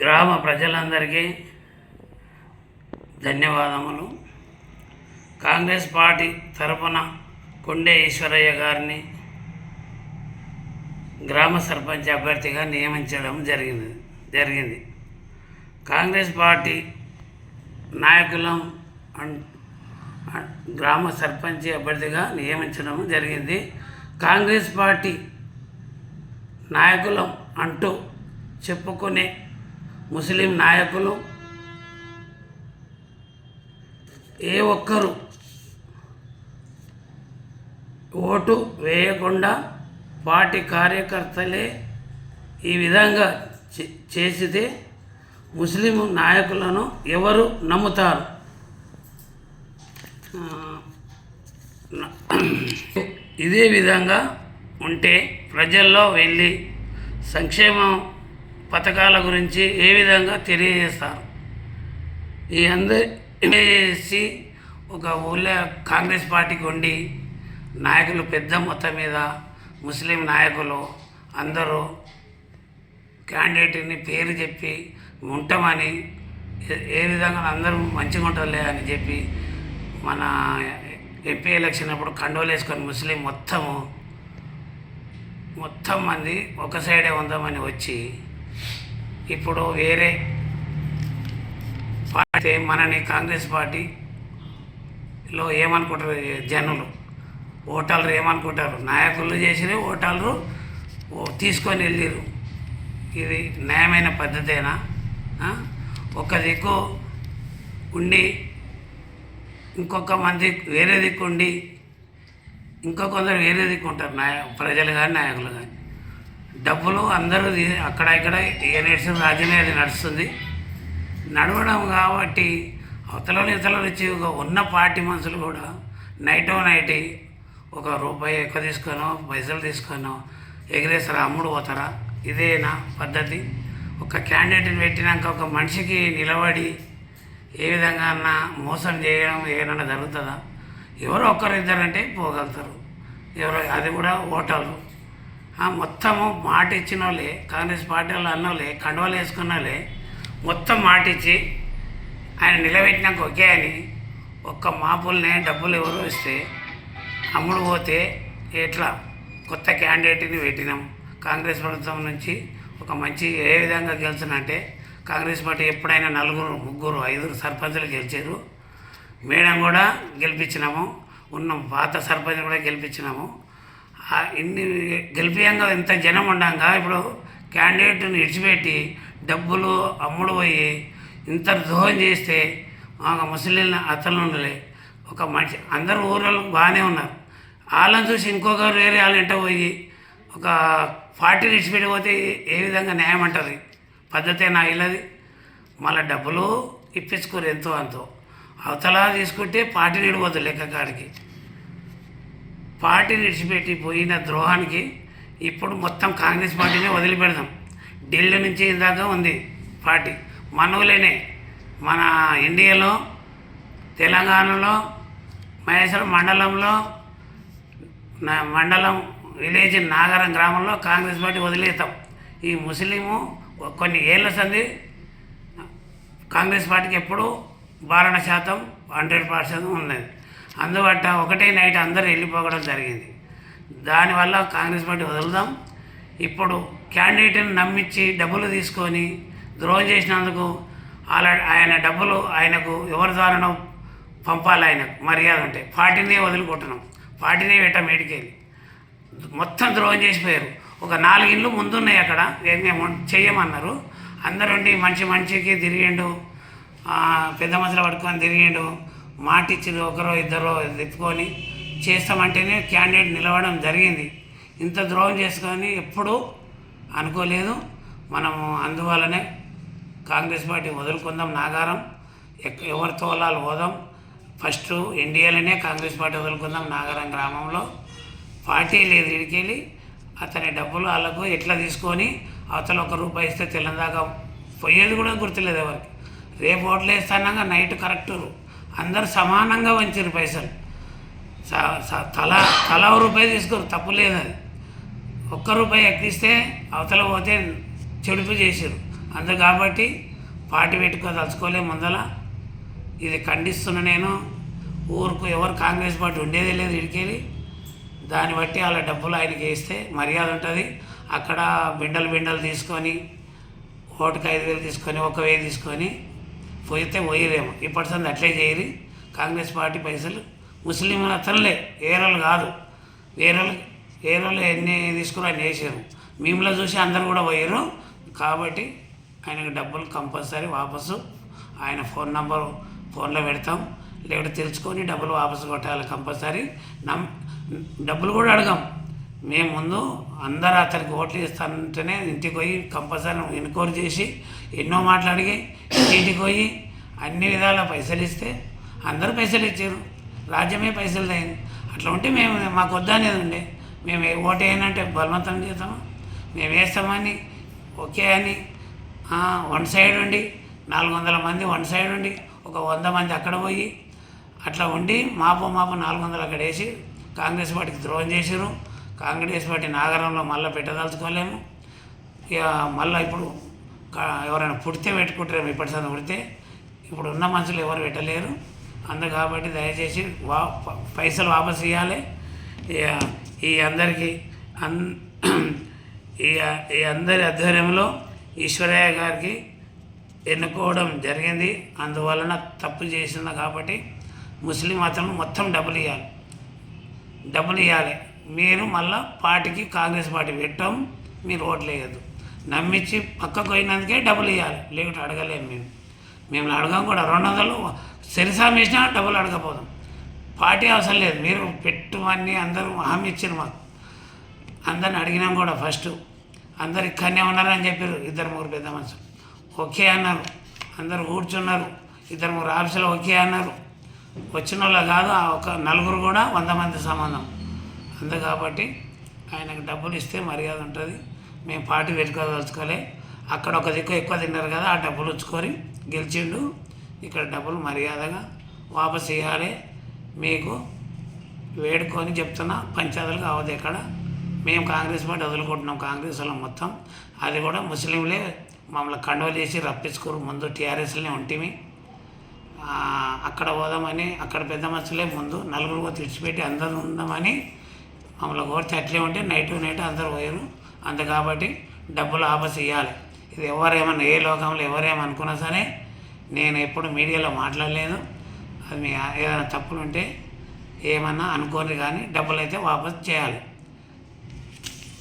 గ్రామ ప్రజలందరికీ ధన్యవాదములు. కాంగ్రెస్ పార్టీ తరపున కొండే ఈశ్వరయ్య గారిని గ్రామ సర్పంచ్ అభ్యర్థిగా నియమించడం జరిగింది. కాంగ్రెస్ పార్టీ నాయకులం గ్రామ సర్పంచ్ అభ్యర్థిగా నియమించడం జరిగింది. కాంగ్రెస్ పార్టీ నాయకులం అంటూ చెప్పుకునే ముస్లిం నాయకులు ఏ ఒక్కరు ఓటు వేయకుండా పార్టీ కార్యకర్తలే ఈ విధంగా చేసితే ముస్లిం నాయకులను ఎవరు నమ్ముతారు? ఇదే విధంగా ఉంటే ప్రజల్లో వెళ్ళి సంక్షేమ పథకాల గురించి ఏ విధంగా తెలియజేస్తారు? ఈ అందరి ఒక ఊళ్ళో కాంగ్రెస్ పార్టీకి ఉండి నాయకులు పెద్ద మొత్తం మీద ముస్లిం నాయకులు అందరూ క్యాండిడేట్ని పేరు చెప్పి ఉంటామని ఏ విధంగా అందరూ మంచిగా ఉంటారులే అని చెప్పి మన ఎంపీ ఎలక్షన్ అప్పుడు కండోలు వేసుకొని ముస్లిం మొత్తం మంది ఒక సైడే ఉందామని వచ్చి ఇప్పుడు వేరే పార్టీ మనని కాంగ్రెస్ పార్టీలో ఏమనుకుంటారు జనులు, ఓటర్లు ఏమనుకుంటారు? నాయకులు చేసిన ఓటర్లు తీసుకొని వెళ్ళారు. ఇది న్యాయమైన పద్ధతేనా? ఒక దిక్కు ఉండి ఇంకొక మంది వేరే దిక్కు ఉండి కొందరు వేరే దిక్కు ఉంటారు. ప్రజలు కానీ నాయకులు కానీ డబ్బులు అందరూ అక్కడ ఇక్కడ నడిచిన రాజ్యమే అది నడుస్తుంది. నడవడం కాబట్టి అవతల వచ్చి ఉన్న పార్టీ మనుషులు కూడా నైట్ ఒక రూపాయి ఎక్కువ తీసుకొనో పైసలు తీసుకొనో ఎగిరేస్తారా, అమ్ముడు పోతారా? ఇదేనా పద్ధతి? ఒక క్యాండిడేట్ని పెట్టినాక ఒక మనిషికి నిలబడి ఏ విధంగా అన్నా మోసం చేయడం ఏమైనా జరుగుతుందా? ఎవరో ఒక్కరిద్దరంటే పోగలుగుతారు, ఎవరో అది కూడా ఓటర్లు. మొత్తము మాట ఇచ్చిన వాళ్ళే, కాంగ్రెస్ పార్టీ వాళ్ళు అన్నోళ్ళే, కండువాలు వేసుకున్న వాళ్ళే మొత్తం మాట ఇచ్చి ఆయన నిలబెట్టినాక ఒకే అని ఒక్క మాపుల్నే డబ్బులు ఎవరు ఇస్తే అమ్ముడు పోతే ఎట్లా? కొత్త క్యాండిడేట్ని పెట్టినాం కాంగ్రెస్ ప్రభుత్వం నుంచి. ఒక మంచి ఏ విధంగా గెలుచునంటే కాంగ్రెస్ పార్టీ ఎప్పుడైనా 4, 3, 5 సర్పంచులు గెలిచారు. మేడం కూడా గెలిపించినాము, ఉన్న పాత సర్పంచ్ కూడా గెలిపించినాము. ఇన్ని గెలిపియంగా ఇంత జనం ఉండంగా ఇప్పుడు క్యాండిడేట్ని విడిచిపెట్టి డబ్బులు అమ్ముడు పోయి ఇంత ద్రోహం చేస్తే ముస్లింల అతలు ఉండలే. ఒక మనిషి అందరూ ఊళ్ళో బాగానే ఉన్నారు, వాళ్ళని చూసి ఇంకొకరు వేరే వాళ్ళ ఇంట పోయి ఒక పార్టీ విడిచిపెట్టి పోతే ఏ విధంగా న్యాయం అంటారు? పద్ధతే నా ఇల్లది. మళ్ళీ డబ్బులు ఇప్పించుకోరు ఎంతో అంతో. అవతల తీసుకుంటే పార్టీ నిడిపోద్దు లెక్క కాడికి. పార్టీని విడిచిపెట్టి పోయిన ద్రోహానికి ఇప్పుడు మొత్తం కాంగ్రెస్ పార్టీని వదిలిపెడదాం. ఢిల్లీ నుంచి ఇందాక ఉంది పార్టీ, మనవులేనే. మన ఇండియాలో తెలంగాణలో మహేశ్వరం మండలం విలేజ్ నాగరం గ్రామంలో కాంగ్రెస్ పార్టీ వదిలేస్తాం. ఈ ముస్లిము కొన్ని ఏళ్ళ సంది కాంగ్రెస్ పార్టీకి ఎప్పుడు 12% 100% ఉన్నది. అందువల్ల ఒకటే నైట్ అందరూ వెళ్ళిపోవడం జరిగింది. దానివల్ల కాంగ్రెస్ పార్టీ వదులుదాం. ఇప్పుడు క్యాండిడేట్ని నమ్మించి డబ్బులు తీసుకొని ద్రోహం చేసినందుకు ఆయన డబ్బులు ఆయనకు ఎవరి ద్వారానో పంపాలి. ఆయనకు మర్యాద ఉంటే పార్టీనే వదులుకుంటున్నాం, పార్టీనే పెట్టాం. ఏడికెళ్ళి మొత్తం ద్రోహం చేసిపోయారు. ఒక 4 ఇండ్లు ముందున్నాయి అక్కడ, మేము చెయ్యమన్నారు. అందరుండి మనిషికి తిరిగిండు, పెద్ద మనుషులు పట్టుకొని తిరిగిండు. మాట ఇచ్చి ఒకరో ఇద్దరో ఎత్తుకొని చేస్తామంటేనే క్యాండిడేట్ నిలవడం జరిగింది. ఇంత ద్రోహం చేసుకొని ఎప్పుడూ అనుకోలేదు మనము. అందువల్లనే కాంగ్రెస్ పార్టీ వదులుకుందాం. నాగారం ఎవరితో వాళ్ళు పోదాం. ఫస్ట్ ఇండియాలోనే కాంగ్రెస్ పార్టీ వదులుకుందాం. నాగారం గ్రామంలో పార్టీ లేదు. ఇడికెళ్ళి అతని డబ్బులు వాళ్ళకు ఎట్లా తీసుకొని అవతల 1 రూపాయి ఇస్తే తెల్లందాకా పోయేది కూడా గుర్తులేదు ఎవరికి. రేపు ఓట్లు వేస్తానంగా నైట్ కరెక్టు అందరు సమానంగా వంచారు పైసలు. తల 1 రూపాయి తీసుకోరు, తప్పు లేదు. అది 1 రూపాయి ఎక్కిస్తే అవతల పోతే చెడుపు చేసారు. అందు కాబట్టి పార్టీ పెట్టుకోదలుచుకోలే ముందల ఇది ఖండిస్తున్న నేను. ఊరుకు ఎవరు కాంగ్రెస్ పార్టీ ఉండేదే లేదు ఇడికెళ్ళి. దాన్ని బట్టి వాళ్ళ డబ్బులు ఆయనకి వేస్తే మర్యాద ఉంటుంది. అక్కడ బిండలు తీసుకొని ఓటుకు 5,000 తీసుకొని 1,000 తీసుకొని పోయితే పోయిరేమో. ఇప్పటి సంది అట్లే చేయరు. కాంగ్రెస్ పార్టీ పైసలు ముస్లింలు అతనులే, వేరేళ్ళు కాదు. వేరేళ్ళు ఎన్ని తీసుకుని ఆయన వేసారు. మేములో చూసి అందరు కూడా పోయారు. కాబట్టి ఆయనకు డబ్బులు కంపల్సరీ వాపసు ఆయన ఫోన్ నంబరు ఫోన్లో పెడతాం. లేకపోతే తెలుసుకొని డబ్బులు వాపసు కొట్టాలి కంపల్సరీ. డబ్బులు కూడా అడగం మేము. ముందు అందరూ అతనికి ఓట్లు ఇస్తానంటేనే ఇంటికి పోయి కంపల్సరీ ఎన్క్వైరీ చేసి ఎన్నో మాట్లాడి ఇంటికి పోయి అన్ని విధాల పైసలు ఇస్తే అందరూ పైసలు ఇచ్చారు. రాజ్యమే పైసలు అయింది. అట్లా ఉంటే మేము మాకు వద్దనేది ఉండే. మేము ఓటు వేయనంటే బలవంతం చేస్తాము. మేము వేస్తామని ఓకే అని వన్ సైడ్ ఉండి 400 మంది వన్ సైడ్ ఉండి ఒక 100 మంది అక్కడ పోయి అట్లా ఉండి మాపు 400 అక్కడ వేసి కాంగ్రెస్ పార్టీకి ద్రోహం చేసారు. కాంగ్రెస్ పార్టీ నాగరంలో మళ్ళీ పెట్టదలుచుకోలేము. ఇక మళ్ళీ ఇప్పుడు ఎవరైనా పుడితే పెట్టుకుంటారేమో. ఇప్పటి సంది పుడితే ఇప్పుడు ఉన్న మనుషులు ఎవరు పెట్టలేరు. అందు కాబట్టి దయచేసి పైసలు వాపసు ఇవ్వాలి. ఈ అందరికీ ఈ అందరి ఆధ్వర్యంలో ఈశ్వరయ్య గారికి ఎన్నుకోవడం జరిగింది. అందువలన తప్పు చేసిన కాబట్టి ముస్లిం మతం మొత్తం డబ్బులు ఇవ్వాలి. మీరు మళ్ళీ పార్టీకి కాంగ్రెస్ పార్టీ పెట్టాం. మీరు ఓట్లు వేయద్దు. నమ్మించి పక్కకు పోయినందుకే డబ్బులు ఇవ్వాలి. లేకుంటే అడగలేము. మేము అడగం కూడా. 200 సరిసాం వేసినా డబ్బులు అడగపోదాం. పార్టీ అవసరం లేదు. మీరు పెట్టుమని అందరూ హామీ ఇచ్చారు మాకు. అందరిని అడిగినాం కూడా. ఫస్ట్ అందరు ఇక్కడనే ఉన్నారని చెప్పారు. 2-3 పెద్ద మనుషులు ఓకే అన్నారు. అందరు కూర్చున్నారు. 2-3 ఆఫీసులు ఓకే అన్నారు. వచ్చిన వాళ్ళు కాదు ఒక 4 కూడా 100 మంది సంబంధం. అందు కాబట్టి ఆయనకు డబ్బులు ఇస్తే మర్యాద ఉంటుంది. మేము పార్టీ పెట్టుకోదలుచుకోలే. అక్కడ ఒక దిక్కు ఎక్కువ తిన్నారు కదా, ఆ డబ్బులు ఉంచుకొని గెలిచిండు. ఇక్కడ డబ్బులు మర్యాదగా వాపసు ఇవ్వాలి. మీకు వేడుకొని చెప్తున్నా, పంచాయతీలు కావద్దు ఎక్కడ. మేము కాంగ్రెస్ పార్టీ వదులుకుంటున్నాం. కాంగ్రెస్ వాళ్ళు మొత్తం అది కూడా ముస్లింలే మమ్మల్ని కండువలు చేసి రప్పించుకోరు. ముందు టీఆర్ఎస్లోనే ఉంటిమి. అక్కడ పోదామని అక్కడ పెద్ద మనుషులే ముందు 4 తెచ్చిపెట్టి అందరూ ఉందామని మమ్మల్ని కోరితే అట్లే ఉంటే నైట్ అందరూ పోయారు. అందు కాబట్టి డబ్బులు వాపసు ఇవ్వాలి. ఇది ఎవరేమన్నా ఏ లోకంలో ఎవరేమనుకున్నా సరే నేను ఎప్పుడు మీడియాలో మాట్లాడలేదు. అది మీ ఏదైనా తప్పులు ఉంటే ఏమన్నా అనుకోని కానీ డబ్బులు అయితే వాపసు చేయాలి.